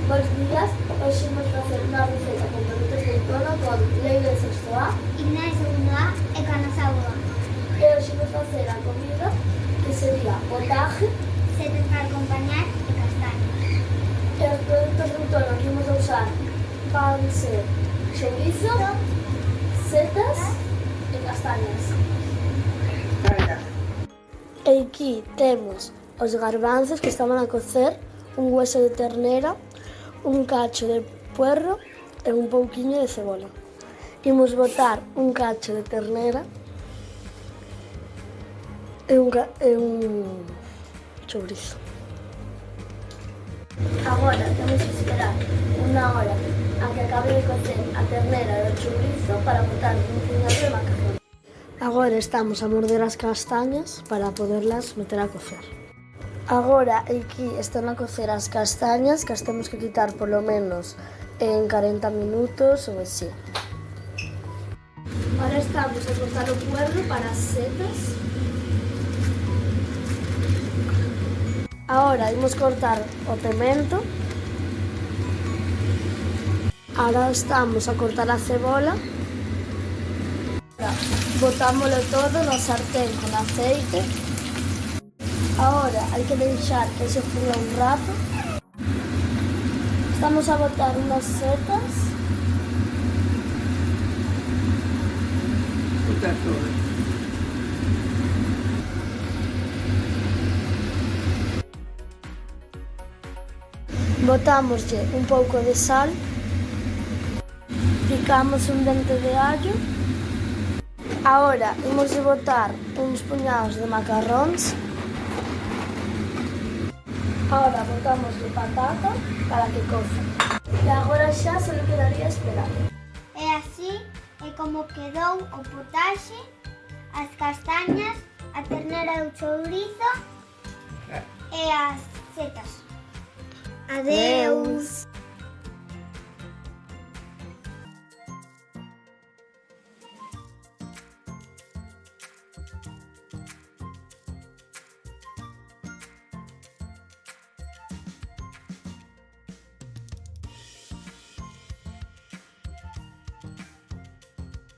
Bos días, hoxe imos facer unha receta con produtos de tono con Leire de sexto A, Inés de segundo A e Canasago A. e hoxe imos facer a comida que sería potaje, Setas para acompañar e castañas. e os produtos de tono que imos usar van ser chourizo, setas e castañas. E aquí temos os garbanzos que estaban a cocer, un hueso de ternera, un cacho de puerro e un pouquiño de cebola. Imos botar un cacho de ternera e un chourizo. Agora temos que esperar unha hora a que acabe de cocer a ternera e o chourizo para botar un puñado de macarrón. Agora estamos a morder as castañas para poderlas meter a cocer. Agora aquí están a cocer as castañas, que as temos que quitar polo menos en 40 minutos ou así. Ahora estamos a cortar o puerro para as setas. Agora imos cortar o pemento. Ahora estamos a cortar a cebola. Botámoslo todo no sartén con aceite. Ahora hai que deixar que se fría un rato. Estamos a botar unas setas. Botar todo. Botámoslle un pouco de sal. Picamos un dente de allo. Agora imos de botar uns puñados de macarróns. Agora botámosle patata para que coza. E agora xa só quedaría esperar. E así é como quedou o potaxe, as castañas, a ternera e o chourizo e as setas. Adeus!